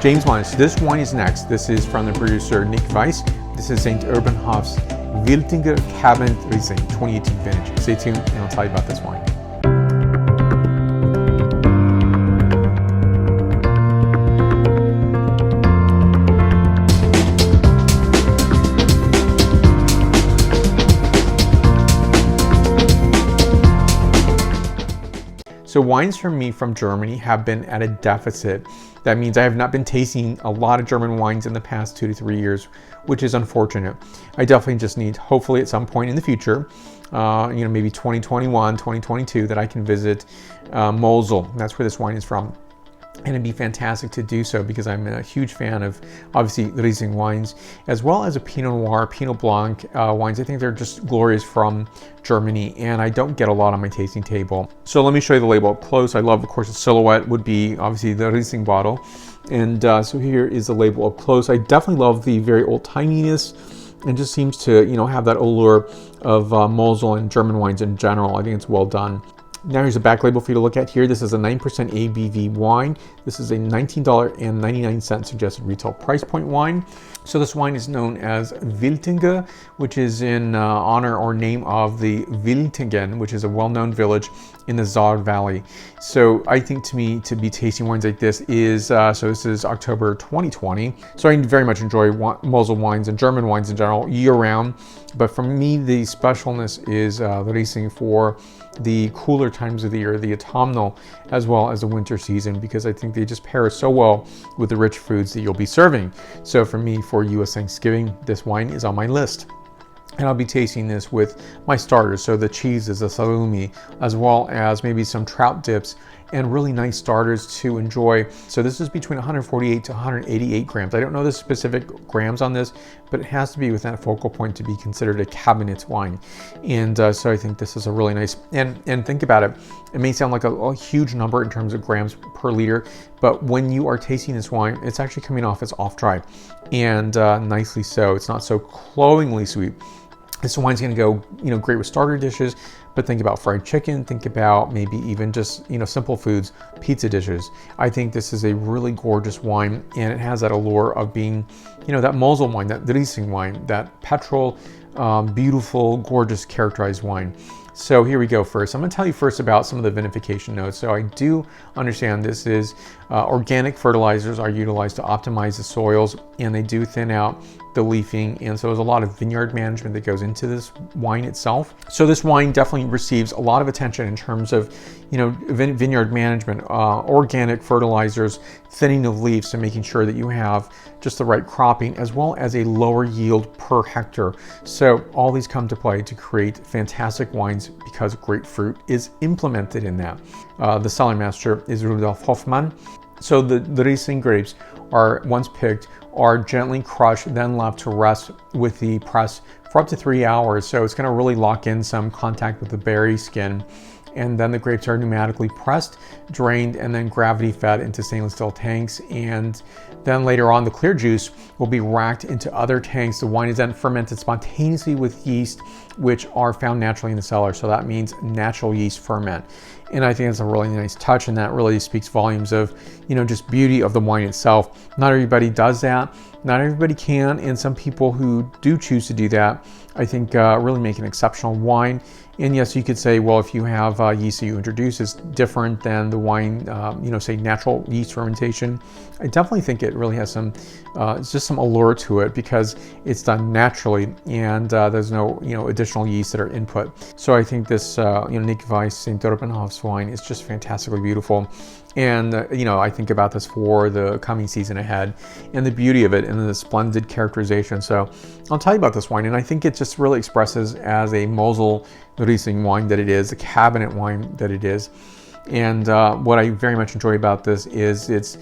James Wines, this wine is next. This is from the producer Nik Weis. This is St. Urbans-Hof's Wiltinger Kabinett Riesling 2018 vintage. Stay tuned and I'll tell you about this wine. So wines for me from Germany have been at a deficit. That means I have not been tasting a lot of German wines in the past 2 to 3 years, which is unfortunate. I definitely just need, hopefully at some point in the future, maybe 2021, 2022, that I can visit Mosel. That's where this wine is from. And it'd be fantastic to do so because I'm a huge fan of, obviously, Riesling wines, as well as a Pinot Noir, Pinot Blanc wines. I think they're just glorious from Germany, and I don't get a lot on my tasting table. So let me show you the label up close. I love, of course, the silhouette would be obviously the Riesling bottle. And so here is the label up close. I definitely love the very old-timiness, and just seems to, have that allure of Mosel and German wines in general. I think it's well done. Now here's a back label for you to look at here. This is a 9% ABV wine. This is a $19.99 suggested retail price point wine. So this wine is known as Wiltinger, which is in honor or name of the Wiltingen, which is a well-known village in the Saar Valley. So I think to me, to be tasting wines like this is, so this is October 2020. So I very much enjoy Mosel wines and German wines in general year round. But for me, the specialness is the Riesling for the cooler times of the year, the autumnal as well as the winter season, because I think they just pair so well with the rich foods that you'll be serving. So for me, for US Thanksgiving, this wine is on my list. And I'll be tasting this with my starters, so the cheeses, the salumi, as well as maybe some trout dips and really nice starters to enjoy. So this is between 148 to 188 grams. I don't know the specific grams on this, but it has to be within that focal point to be considered a cabinet wine. And so I think this is a really nice, and think about it, it may sound like a huge number in terms of grams per liter, but when you are tasting this wine, it's actually coming off as off dry, and nicely so. It's not so cloyingly sweet. This wine's going to go, great with starter dishes, but think about fried chicken, think about maybe even just, simple foods, pizza dishes. I think this is a really gorgeous wine, and it has that allure of being, that Mosel wine, that Riesling wine, that petrol, beautiful, gorgeous, characterized wine. So here we go first. I'm going to tell you first about some of the vinification notes. So I do understand this is organic fertilizers are utilized to optimize the soils, and they do thin out the leafing, and so there's a lot of vineyard management that goes into this wine itself. So this wine definitely receives a lot of attention in terms of vineyard management, organic fertilizers, thinning of leaves, so making sure that you have just the right cropping as well as a lower yield per hectare. So all these come to play to create fantastic wines because grapefruit is implemented in that. The cellar master is Rudolf Hoffmann. So the Riesling grapes are, once picked, are gently crushed, then left to rest with the press for up to 3 hours. So it's going to really lock in some contact with the berry skin. And then the grapes are pneumatically pressed, drained, and then gravity fed into stainless steel tanks. And then later on, the clear juice will be racked into other tanks. The wine is then fermented spontaneously with yeast, which are found naturally in the cellar. So that means natural yeast ferment. And I think it's a really nice touch, and that really speaks volumes of, just beauty of the wine itself. Not everybody does that. Not everybody can. And some people who do choose to do that, I think really make an exceptional wine. And yes, you could say, well, if you have yeast that you introduce, it's different than the wine, say natural yeast fermentation. I definitely think it really has some, it's just some allure to it because it's done naturally, and there's no, additional yeast that are input. So I think this, Nik Weis St. Urbans-Hof's wine is just fantastically beautiful. And, I think about this for the coming season ahead and the beauty of it and the splendid characterization. So I'll tell you about this wine, and I think it just really expresses as a Mosel Riesling wine that it is, a cabinet wine that it is. And what I very much enjoy about this is its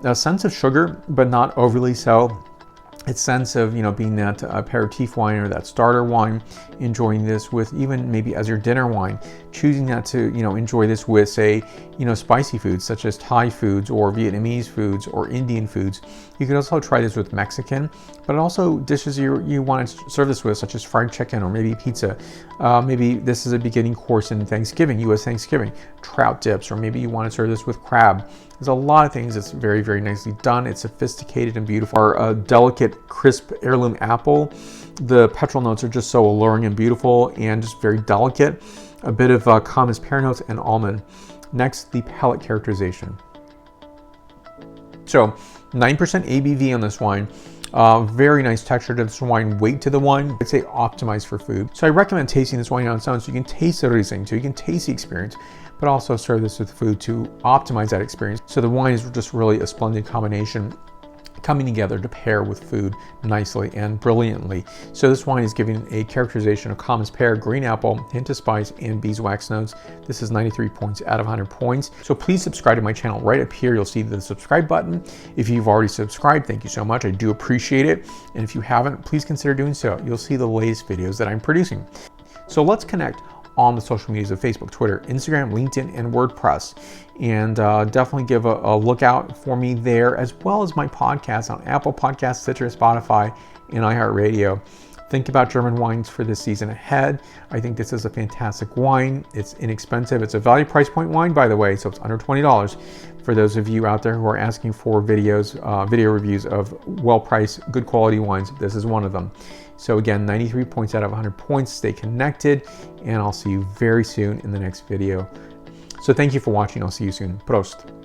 a sense of sugar, but not overly so. Its sense of, being that aperitif wine or that starter wine, enjoying this with even maybe as your dinner wine, choosing that to, enjoy this with, say, spicy foods such as Thai foods or Vietnamese foods or Indian foods. You could also try this with Mexican, but also dishes you want to serve this with, such as fried chicken or maybe pizza. Maybe this is a beginning course in Thanksgiving, US Thanksgiving, trout dips, or maybe you want to serve this with crab. There's a lot of things that's very, very nicely done. It's sophisticated and beautiful. Our delicate, crisp heirloom apple. The petrol notes are just so alluring and beautiful and just very delicate. A bit of common pear notes and almond. Next, the palate characterization. So 9% ABV on this wine. Very nice texture to this wine, weight to the wine. I'd say optimized for food. So I recommend tasting this wine on its own so you can taste the Riesling, so you can taste the experience, but also serve this with food to optimize that experience. So the wine is just really a splendid combination coming together to pair with food nicely and brilliantly. So this wine is giving a characterization of common pear, green apple, hint of spice, and beeswax notes. This is 93 points out of 100 points. So please subscribe to my channel. Right up here, you'll see the subscribe button. If you've already subscribed, thank you so much. I do appreciate it. And if you haven't, please consider doing so. You'll see the latest videos that I'm producing. So let's connect on the social medias of Facebook, Twitter, Instagram, LinkedIn, and WordPress. And definitely give a look out for me there, as well as my podcast on Apple Podcasts, Stitcher, Spotify, and iHeartRadio. Think about German wines for this season ahead. I think this is a fantastic wine. It's inexpensive. It's a value price point wine, by the way, so it's under $20. For those of you out there who are asking for videos, video reviews of well-priced, good quality wines, this is one of them. So again, 93 points out of 100 points. Stay connected, and I'll see you very soon in the next video. So thank you for watching. I'll see you soon. Prost.